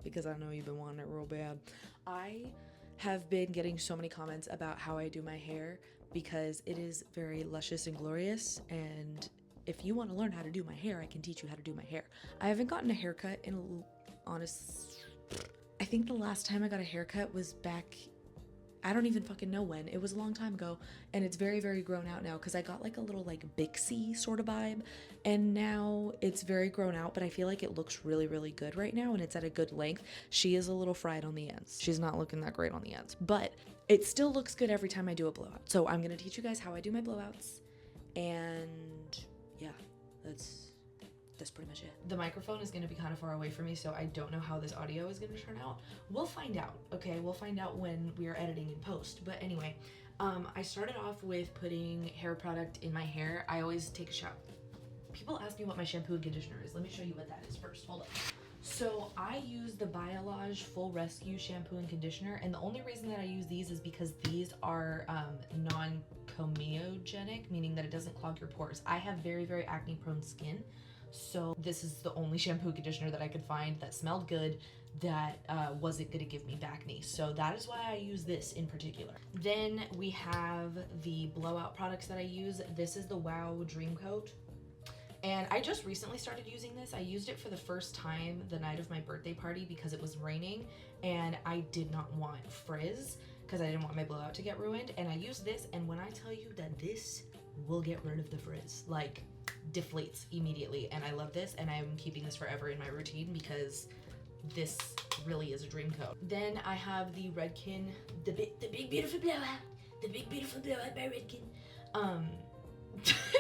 because I know you've been wanting it real bad. I have been getting so many comments about how I do my hair because it is very luscious and glorious, and if you want to learn how to do my hair, I can teach you how to do my hair. I haven't gotten a haircut in I think the last time I got a haircut was back, I don't even fucking know when. It was a long time ago, and it's very, very grown out now because I got like a little like Bixie sort of vibe, and now it's very grown out, but I feel like it looks really, really good right now, and it's at a good length. She is a little fried on the ends. She's not looking that great on the ends, but it still looks good every time I do a blowout. So I'm gonna teach you guys how I do my blowouts, and yeah, that's pretty much it. The microphone is going to be kind of far away from me, so I don't know how this audio is going to turn out. We'll find out, okay? We'll find out when we are editing in post. But anyway, I started off with putting hair product in my hair. I always take a shower. People ask me what my shampoo and conditioner is. Let me show you what that is first. Hold up. So I use the Biolage Full Rescue shampoo and conditioner, and the only reason that I use these is because these are non-comedogenic, meaning that it doesn't clog your pores. I have very, very acne prone skin. So this is the only shampoo and conditioner that I could find that smelled good, that wasn't gonna give me acne. So that is why I use this in particular. Then we have the blowout products that I use. This is the Wow Dream Coat. And I just recently started using this. I used it for the first time the night of my birthday party because it was raining and I did not want frizz because I didn't want my blowout to get ruined. And I used this, and when I tell you that this will get rid of the frizz, like deflates immediately, and I love this, and I'm keeping this forever in my routine because this really is a dream coat. Then I have the Redken, the big beautiful blowout by Redken.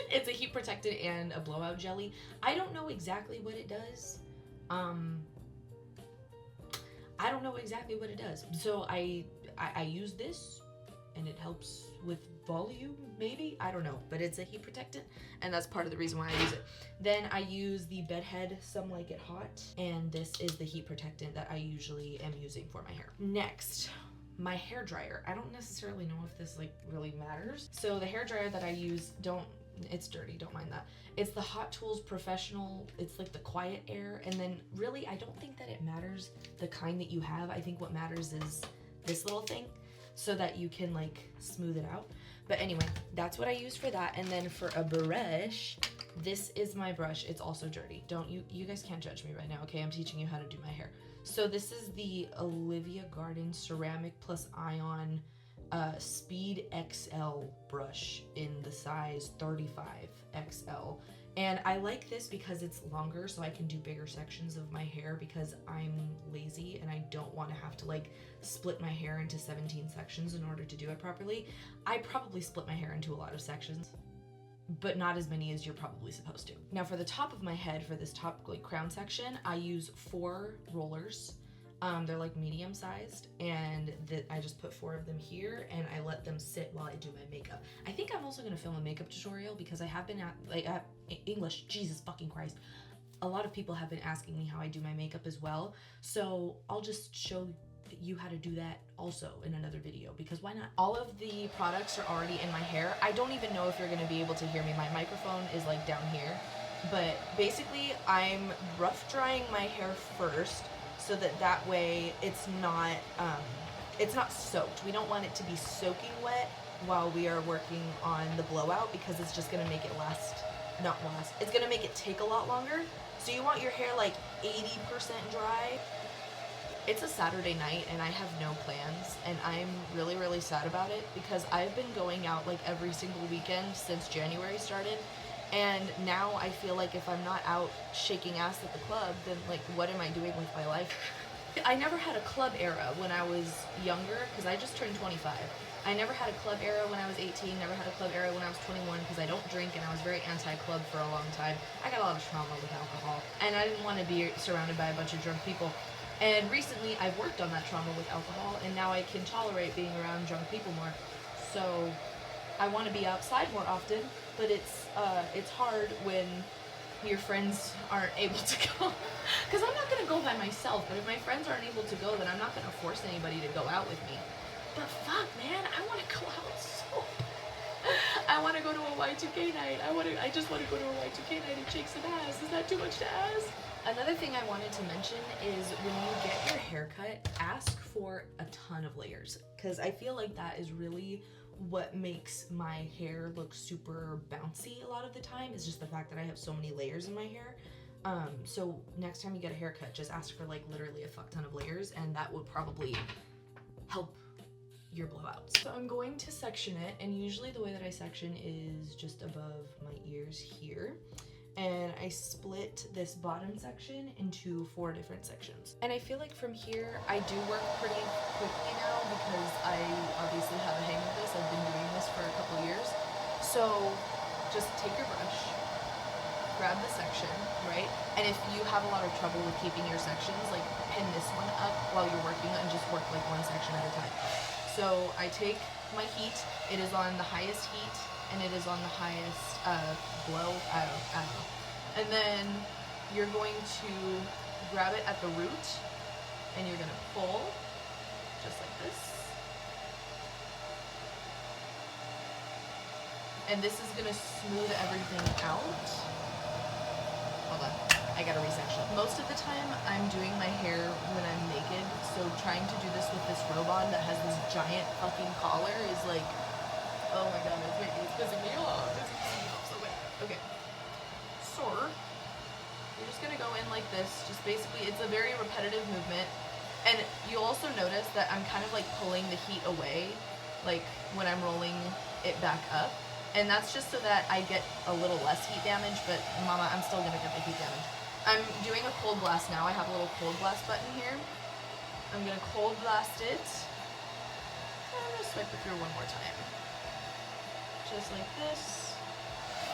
It's a heat protectant and a blowout jelly. I don't know exactly what it does. So I use this, and it helps with volume, maybe? I don't know, but it's a heat protectant, and that's part of the reason why I use it. Then I use the Bedhead Some Like It Hot, and this is the heat protectant that I usually am using for my hair. Next, my hair dryer. I don't necessarily know if this like really matters. So the hair dryer that I use, it's dirty, don't mind that. It's the Hot Tools Professional. It's like the quiet air, and then really I don't think that it matters the kind that you have. I think what matters is this little thing, so that you can like smooth it out. But anyway, that's what I use for that. And then for a brush, this is my brush. It's also dirty. You guys can't judge me right now, okay? I'm teaching you how to do my hair. So this is the Olivia Garden Ceramic Plus Ion Speed XL brush in the size 35 XL. And I like this because it's longer, so I can do bigger sections of my hair because I'm lazy and I don't want to have to like split my hair into 17 sections in order to do it properly. I probably split my hair into a lot of sections, but not as many as you're probably supposed to. Now for the top of my head, for this top like crown section, I use 4 rollers. They're like medium sized, and I just put 4 of them here, and I let them sit while I do my makeup. I think I'm also gonna film a makeup tutorial because I have been at English, Jesus fucking Christ. A lot of people have been asking me how I do my makeup as well, so I'll just show you how to do that also in another video, because why not? All of the products are already in my hair. I don't even know if you're gonna be able to hear me. My microphone is like down here, but basically I'm rough drying my hair first, so that way it's not soaked. We don't want it to be soaking wet while we are working on the blowout, because it's just gonna make it it's gonna make it take a lot longer. So you want your hair like 80% dry. It's a Saturday night and I have no plans, and I'm really, really sad about it because I've been going out like every single weekend since January started. And now I feel like if I'm not out shaking ass at the club, then like what am I doing with my life? I never had a club era when I was younger because I just turned 25. I never had a club era when I was 18, never had a club era when I was 21 because I don't drink, and I was very anti-club for a long time. I got a lot of trauma with alcohol, and I didn't want to be surrounded by a bunch of drunk people. And recently I've worked on that trauma with alcohol, and now I can tolerate being around drunk people more. So I want to be outside more often, but it's hard when your friends aren't able to go. Because I'm not going to go by myself, but if my friends aren't able to go, then I'm not going to force anybody to go out with me. But fuck, man, I want to go out so bad. I want to go to a Y2K night. I just want to go to a Y2K night and shake some ass. Is that too much to ask? Another thing I wanted to mention is when you get your haircut, ask for a ton of layers, because I feel like that is really what makes my hair look super bouncy a lot of the time, is just the fact that I have so many layers in my hair. So next time you get a haircut, just ask for like literally a fuck ton of layers, and that would probably help your blowouts. So I'm going to section it, and usually the way that I section is just above my ears here. And I split this bottom section into 4 different sections. And I feel like from here, I do work pretty quickly now because I obviously have a hang of this. I've been doing this for a couple years. So just take your brush, grab the section, right? And if you have a lot of trouble with keeping your sections, like pin this one up while you're working and just work like one section at a time. So I take my heat, it is on the highest heat, and it is on the highest blow, I don't know. And then you're going to grab it at the root, and you're gonna pull, just like this. And this is gonna smooth everything out. Hold on, I gotta resection. Most of the time, I'm doing my hair when I'm naked, so trying to do this with this robe on that has this giant fucking collar is like, oh my god, it's pissing me off. It's pissing me off so bad. Okay. So, you're just gonna go in like this. Just basically, it's a very repetitive movement. And you'll also notice that I'm kind of like pulling the heat away, like when I'm rolling it back up. And that's just so that I get a little less heat damage, but mama, I'm still gonna get the heat damage. I'm doing a cold blast now. I have a little cold blast button here. I'm gonna cold blast it. I'm gonna swipe it through one more time. Just like this.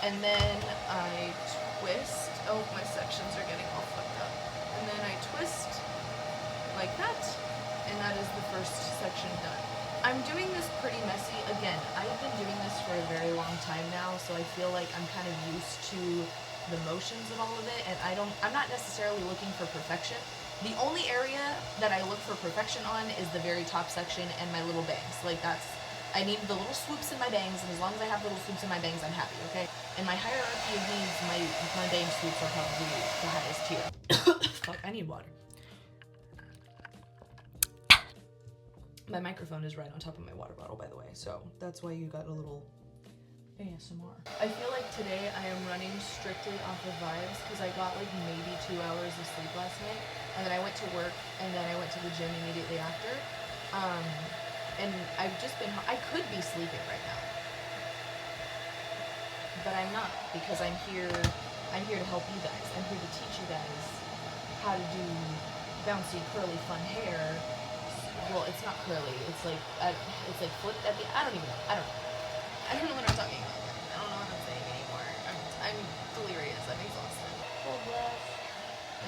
And then I twist. Oh, my sections are getting all fucked up. And then I twist like that. And that is the first section done. I'm doing this pretty messy. Again, I've been doing this for a very long time now, so I feel like I'm kind of used to the motions of all of it, and I'm not necessarily looking for perfection. The only area that I look for perfection on is the very top section and my little bangs. Like I need the little swoops in my bangs, and as long as I have little swoops in my bangs, I'm happy, okay? In my hierarchy of needs, my bang swoops are probably the highest tier. Fuck, I need water. My microphone is right on top of my water bottle, by the way, so that's why you got a little ASMR. I feel like today I am running strictly off of vibes because I got like maybe 2 hours of sleep last night, and then I went to work, and then I went to the gym immediately after. And I've just been, I could be sleeping right now, but I'm not, because I'm here to help you guys. I'm here to teach you guys how to do bouncy, curly, fun hair. Well, it's not curly, it's like flipped at the, I don't know what I'm talking about. I don't know what I'm saying anymore. I'm delirious, I'm exhausted. Full breath,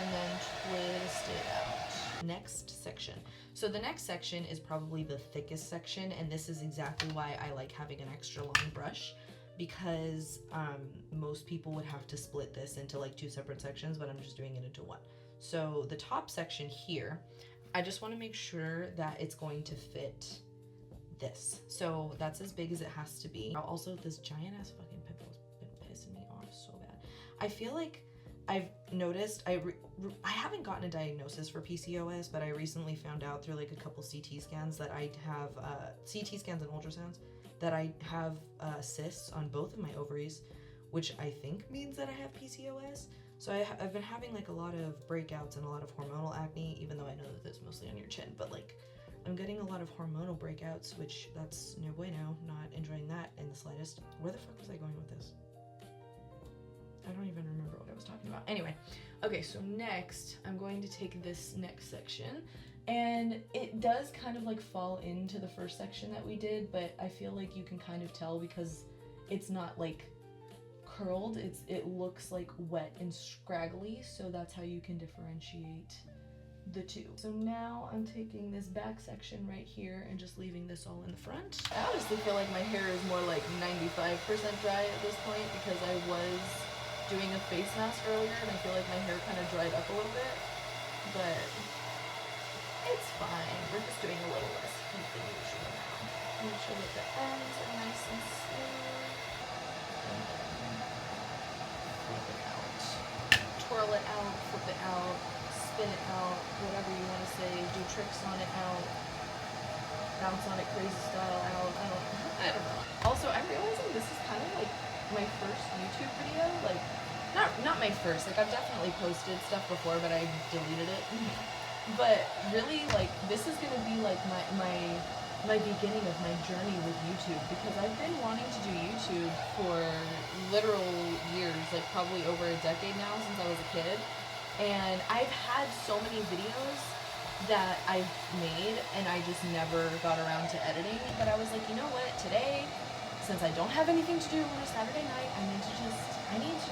and then twist it out. Next section. So the next section is probably the thickest section, and this is exactly why I like having an extra long brush, because most people would have to split this into like 2 separate sections, but I'm just doing it into 1. So the top section here, I just want to make sure that it's going to fit this. So that's as big as it has to be. Also, this giant ass fucking pimple has been pissing me off so bad. I feel like I've noticed, I haven't gotten a diagnosis for PCOS, but I recently found out through like a couple CT scans that I have, CT scans and ultrasounds, that I have cysts on both of my ovaries, which I think means that I have PCOS. So I've been having like a lot of breakouts and a lot of hormonal acne, even though I know that that's mostly on your chin, but like I'm getting a lot of hormonal breakouts, which that's no bueno, not enjoying that in the slightest. Where the fuck was I going with this? I don't even remember what I was talking about. Anyway, okay, so next I'm going to take this next section, and it does kind of like fall into the first section that we did, but I feel like you can kind of tell because it's not like curled, it looks like wet and scraggly, so that's how you can differentiate the two. So now I'm taking this back section right here and just leaving this all in the front. I honestly feel like my hair is more like 95% dry at this point because I was doing a face mask earlier and I feel like my hair kind of dried up a little bit, but it's fine. We're just doing a little less heat than usual now. Make sure that the ends are nice and smooth. Flip it out. Twirl it out, flip it out, spin it out, whatever you want to say. Do tricks on it out. Bounce on it crazy style out. I don't know. Also, I'm realizing this is kind of like my first YouTube video. Like, not my first. Like, I've definitely posted stuff before, but I deleted it. But really, like, this is gonna be like my beginning of my journey with YouTube, because I've been wanting to do YouTube for literal years, like probably over a decade now, since I was a kid. And I've had so many videos that I've made, and I just never got around to editing. But I was like, you know what, today, since I don't have anything to do on a Saturday night, I need to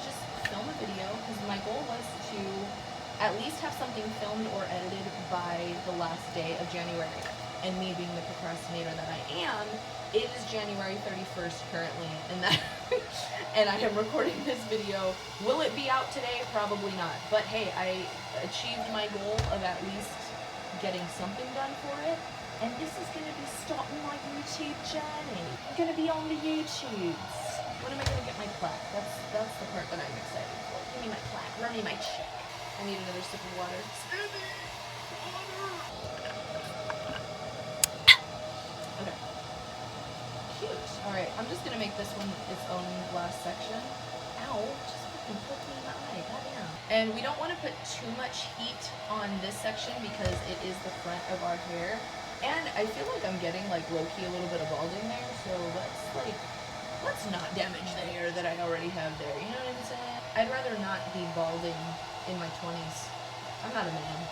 just film a video, because my goal was to at least have something filmed or edited by the last day of January. And me being the procrastinator that I am, it is January 31st currently, and that and I am recording this video. Will it be out today? Probably not. But hey, I achieved my goal of at least getting something done for it. And this is gonna be starting my YouTube journey. I'm gonna be on the YouTubes. When am I gonna get my plaque? That's the part that I'm excited for. Give me my plaque. Run me my check. I need another sip of water. Okay. Cute. Alright, I'm just gonna make this one its own last section. Ow, just fucking poke me in the eye, goddamn. And we don't want to put too much heat on this section because it is the front of our hair. And I feel like I'm getting like low-key a little bit of balding there, so let's not damage the hair that I already have there, you know what I'm saying? I'd rather not be balding in my 20s. I'm not a man.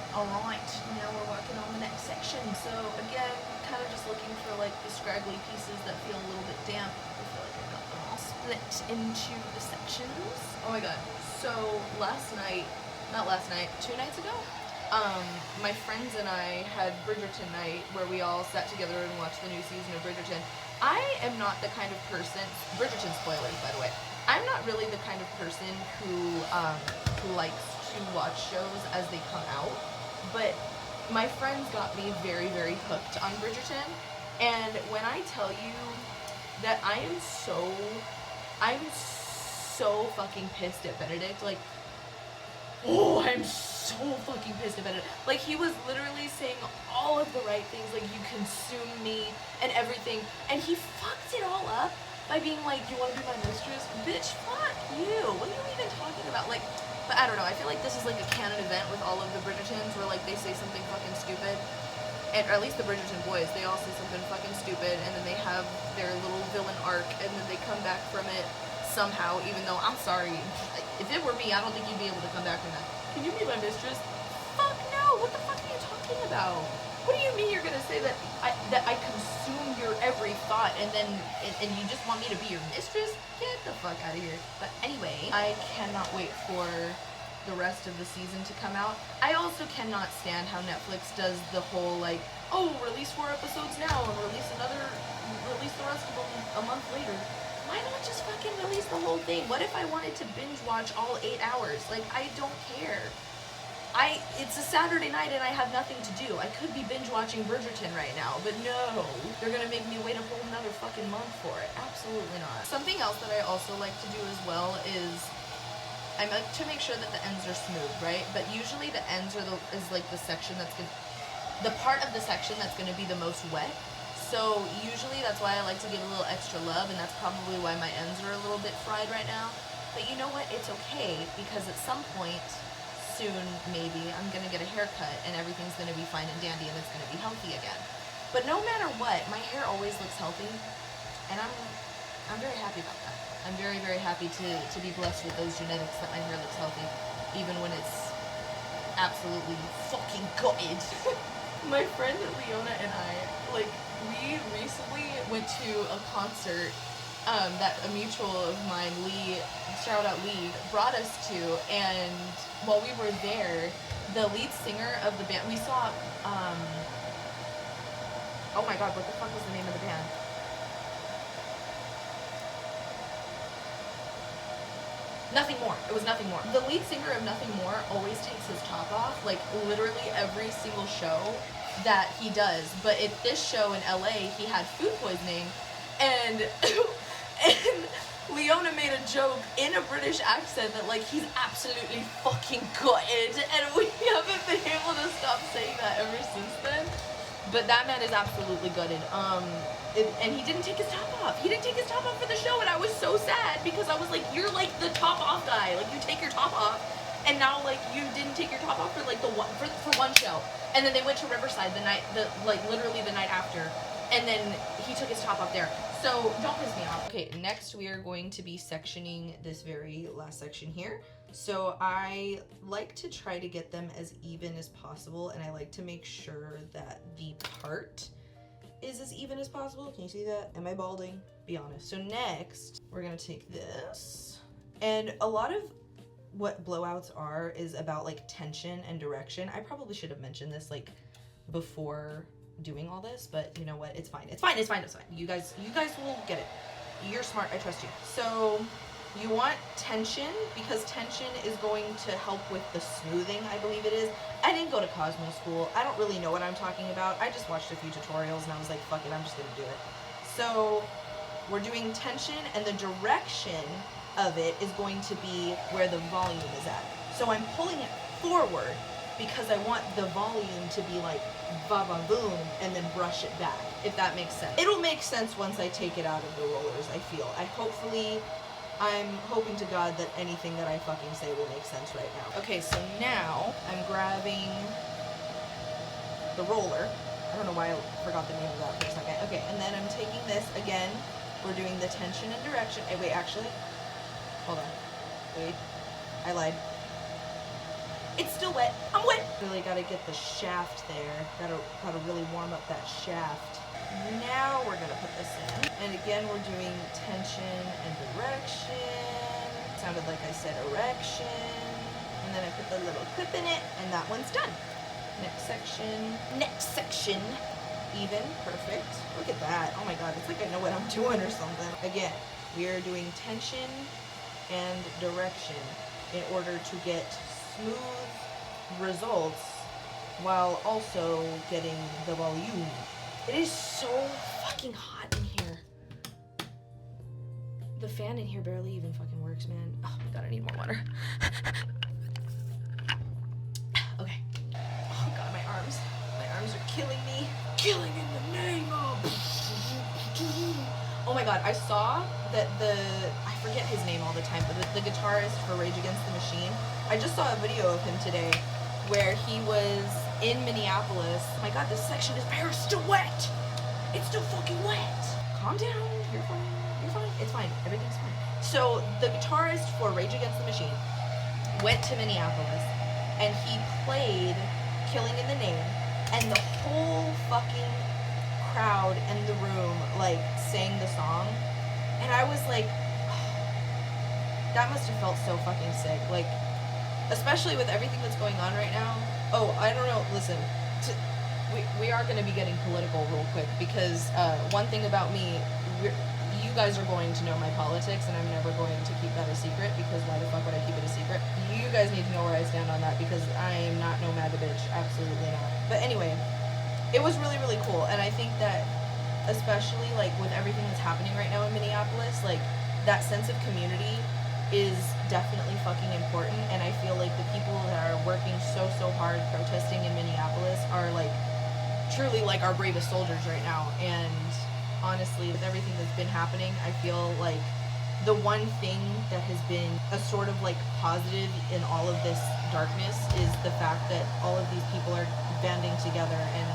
Alright, now we're working on the next section. So again, kind of just looking for like the scraggly pieces that feel a little bit damp. I feel like I got them all split into the sections. Oh my god. So last night, not last night, 2 nights ago, my friends and I had Bridgerton night where we all sat together and watched the new season of Bridgerton. I am not the kind of person, Bridgerton spoilers by the way, I'm not really the kind of person who likes to watch shows as they come out, but my friends got me very, very hooked on Bridgerton, and when I tell you that I'm so fucking pissed at Benedict, like, oh, I'm so fucking pissed at Benedict. Like, he was literally saying all of the right things, like, you consume me and everything, and he fucked it all up by being like, you want to be my mistress? Bitch, fuck you. What are you even talking about? Like, but I don't know, I feel like this is like a canon event with all of the Bridgertons where like they say something fucking stupid, and or at least the Bridgerton boys, they all say something fucking stupid, and then they have their little villain arc, and then they come back from it somehow, even though, I'm sorry, if it were me, I don't think you'd be able to come back from that. Can you be my mistress? Fuck no, what the fuck are you talking about? What do you mean you're gonna say that I consume your every thought and then and you just want me to be your mistress? Get the fuck out of here. But anyway, I cannot wait for the rest of the season to come out. I also cannot stand how Netflix does the whole like, oh, release 4 episodes now and release the rest of them a month later. Why not just fucking release the whole thing? What if I wanted to binge watch all 8 hours? Like, I don't care. It's a Saturday night and I have nothing to do. I could be binge watching Bridgerton right now, but no. They're gonna make me wait a whole another fucking month for it. Absolutely not. Something else that I also like to do as well is I like to make sure that the ends are smooth, right? But usually the ends are is like the section that's the part of the section that's gonna be the most wet. So usually that's why I like to give a little extra love, and that's probably why my ends are a little bit fried right now. But you know what? It's okay, because at some point soon, maybe, I'm gonna get a haircut and everything's gonna be fine and dandy and it's gonna be healthy again. But no matter what, my hair always looks healthy, and I'm very happy about that. I'm very, very happy to be blessed with those genetics that my hair looks healthy, even when it's absolutely fucking gutted. My friend Leona and I, like, we recently went to a concert that a mutual of mine, Lee, shout out Lee, brought us to, and while we were there, the lead singer of the band, we saw, oh my god, what the fuck was the name of the band? Nothing More. It was Nothing More. The lead singer of Nothing More always takes his top off, like, literally every single show. that he does. But at this show in LA, he had food poisoning, and and Leona made a joke in a British accent that like he's absolutely fucking gutted, and we haven't been able to stop saying that ever since then. But that man is absolutely gutted. And he didn't take his top off. He didn't take his top off for the show, and I was so sad because I was like, you're like the top off guy. Like you take your top off, and now like you didn't take your top off for like for one show. And then they went to Riverside literally the night after, and then he took his top off there. So don't piss me off. Okay, next we are going to be sectioning this very last section here. So I like to try to get them as even as possible, and I like to make sure that the part is as even as possible. Can you see that? Am I balding? Be honest. So next, we're gonna take this, and a lot of what blowouts are is about like tension and direction. I probably should have mentioned this like before doing all this, but you know what? It's fine. It's fine. It's fine. It's fine. You guys will get it. You're smart. I trust you. So you want tension because tension is going to help with the smoothing, I believe it is. I didn't go to Cosmo School. I don't really know what I'm talking about. I just watched a few tutorials and I was like, fuck it, I'm just gonna do it. So we're doing tension, and the direction of it is going to be where the volume is at. So I'm pulling it forward because I want the volume to be like ba-ba-boom and then brush it back, if that makes sense. It'll make sense once I take it out of the rollers, I feel. I'm hoping to God that anything that I fucking say will make sense right now. Okay, so now I'm grabbing the roller. I don't know why I forgot the name of that for a second. Okay, and then I'm taking this again. We're doing the tension and direction. Hey, wait, actually, hold on. Wait, I lied. It's still wet. I'm wet. Really gotta get the shaft there. Gotta really warm up that shaft. Now we're gonna put this in. And again, we're doing tension and direction. Sounded like I said erection. And then I put the little clip in it, and that one's done. Next section. Next section. Even. Perfect. Look at that. Oh my god, it's like I know what I'm doing or something. Again, we are doing tension and direction in order to get smooth results while also getting the volume. It is so fucking hot in here. The fan in here barely even fucking works, man. Oh my god, I need more water. Okay. Oh god, my arms. My arms are killing me. Killing in the name of... Oh my god, I saw that I forget his name all the time, but the guitarist for Rage Against the Machine, I just saw a video of him today where he was in Minneapolis. Oh my god, this section is bare still wet. It's still fucking wet. Calm down. You're fine. You're fine. It's fine. Everything's fine. So the guitarist for Rage Against the Machine went to Minneapolis and he played Killing in the Name, and the whole fucking crowd in the room like sang the song, and I was like, oh, that must have felt so fucking sick. Like, especially with everything that's going on right now. Oh, I don't know. Listen, we are going to be getting political real quick because one thing about me, you guys are going to know my politics, and I'm never going to keep that a secret because why the fuck would I keep it a secret? You guys need to know where I stand on that because I am not no MAGA bitch. Absolutely not. But anyway, it was really, really cool, and I think that especially like with everything that's happening right now in Minneapolis, like that sense of community is definitely fucking important, and I feel like the people that are working so hard protesting in Minneapolis are like truly like our bravest soldiers right now. And honestly, with everything that's been happening, I feel like the one thing that has been a sort of like positive in all of this darkness is the fact that all of these people are banding together and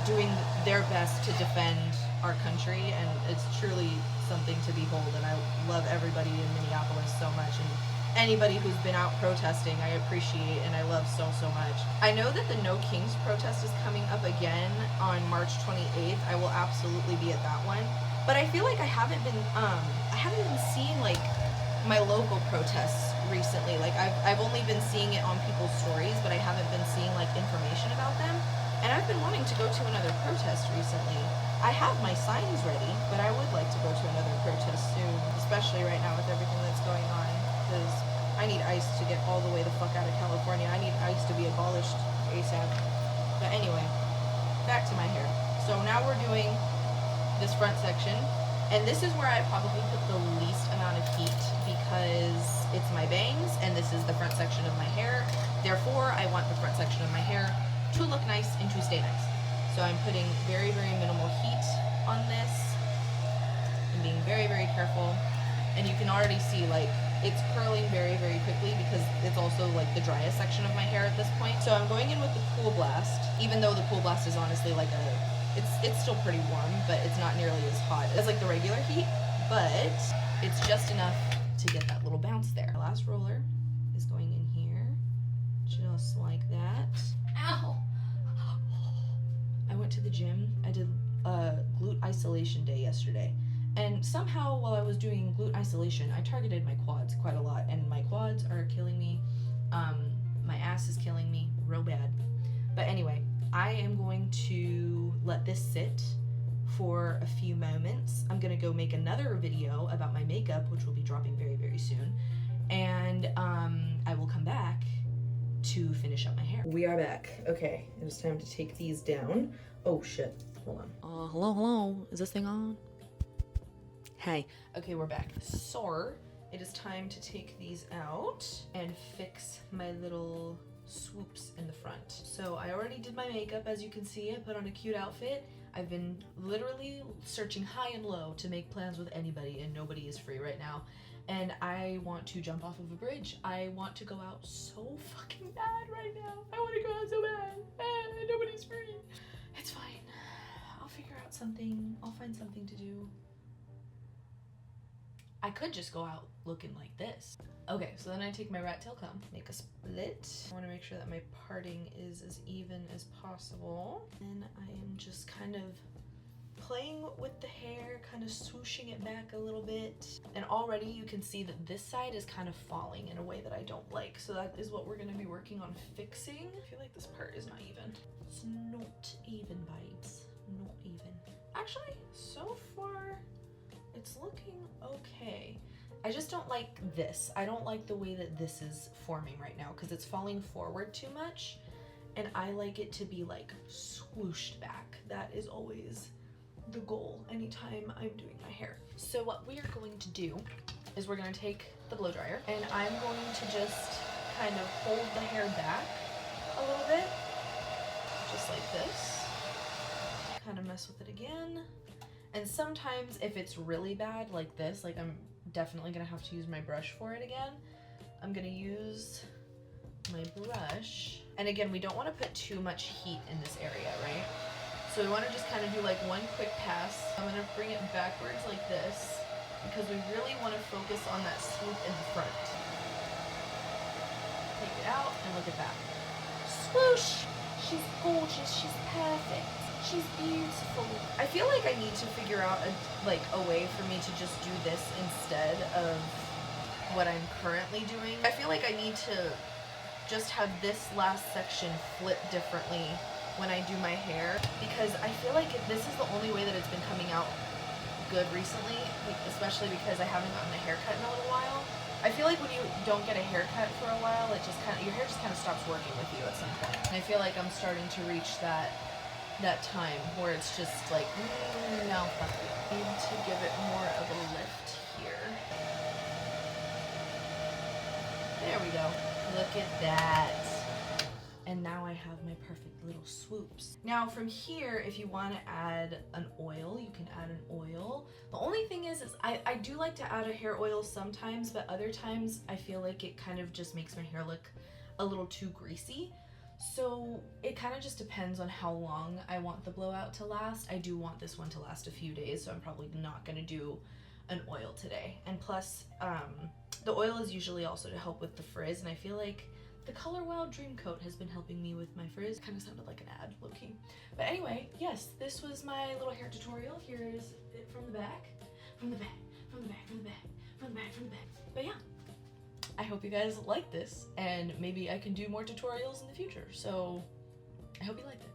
doing their best to defend our country, and it's truly something to behold. And I love everybody in Minneapolis so much, and anybody who's been out protesting, I appreciate and I love so much. I know that the No Kings protest is coming up again on March 28th. I will absolutely be at that one, but I feel like I haven't been seeing like my local protests recently. Like I've only been seeing it on people's stories, but I haven't been seeing like information about them. And I've been wanting to go to another protest recently. I have my signs ready, but I would like to go to another protest soon, especially right now with everything that's going on, because I need ICE to get all the way the fuck out of California. I need ICE to be abolished ASAP. But anyway, back to my hair. So now we're doing this front section, and this is where I probably put the least amount of heat because it's my bangs and this is the front section of my hair. Therefore, I want the front section of my hair to look nice and to stay nice. So I'm putting very, very minimal heat on this and being very, very careful. And you can already see like it's curling very, very quickly because it's also like the driest section of my hair at this point. So I'm going in with the Cool Blast, even though the Cool Blast is honestly like it's still pretty warm, but it's not nearly as hot as like the regular heat, but it's just enough to get that little bounce there. The last roller is going in here, just like that. Ow! I went to the gym. I did glute isolation day yesterday. And somehow while I was doing glute isolation, I targeted my quads quite a lot, and my quads are killing me. My ass is killing me real bad. But anyway, I am going to let this sit for a few moments. I'm gonna go make another video about my makeup, which will be dropping very, very soon. And I will come back to finish up my hair. We are back. Okay, it is time to take these down. Oh shit, hold on. Hello, is this thing on? Hey. Okay, we're back. So, it is time to take these out and fix my little swoops in the front. So I already did my makeup, as you can see. I put on a cute outfit. I've been literally searching high and low to make plans with anybody, and nobody is free right now. And I want to jump off of a bridge. I want to go out so fucking bad right now. I want to go out so bad. Nobody's free. It's fine. I'll figure out something. I'll find something to do. I could just go out looking like this. Okay, so then I take my rat tail comb, make a split. I want to make sure that my parting is as even as possible. And I am just kind of playing with the hair, kind of swooshing it back a little bit. And already you can see that this side is kind of falling in a way that I don't like. So that is what we're gonna be working on fixing. I feel like this part is not even. It's not even, babes. Not even. Actually, so far, it's looking okay. I just don't like this. I don't like the way that this is forming right now because it's falling forward too much, and I like it to be like swooshed back. That is always the goal anytime I'm doing my hair. So what we are going to do is we're going to take the blow dryer and I'm going to just kind of hold the hair back a little bit, just like this. Kind of mess with it again. And sometimes if it's really bad like this, like I'm definitely gonna have to use my brush for it again, I'm gonna use my brush. And again, we don't want to put too much heat in this area, right? So we want to just kind of do like one quick pass. I'm gonna bring it backwards like this because we really want to focus on that swoop in the front. Take it out and look at that. Swoosh! She's gorgeous, she's perfect. She's beautiful. I feel like I need to figure out a way for me to just do this instead of what I'm currently doing. I feel like I need to just have this last section flip differently when I do my hair because I feel like this is the only way that it's been coming out good recently, especially because I haven't gotten a haircut in a little while. I feel like when you don't get a haircut for a while, it just your hair just kind of stops working with you at some point. And I feel like I'm starting to reach that time where it's just like, no, fuck you. I need to give it more of a lift here. There we go. Look at that. And now I have my perfect little swoops. Now from here, if you want to add an oil, you can add an oil. The only thing is I do like to add a hair oil sometimes, but other times I feel like it kind of just makes my hair look a little too greasy. So it kind of just depends on how long I want the blowout to last. I do want this one to last a few days, so I'm probably not going to do an oil today. And plus, the oil is usually also to help with the frizz, and I feel like the Color Wow Dream Coat has been helping me with my frizz. Kind of sounded like an ad, low-key. But anyway, yes, this was my little hair tutorial. Here is it from the back. From the back, from the back, from the back, from the back, from the back. But yeah. I hope you guys like this, and maybe I can do more tutorials in the future. So I hope you like this.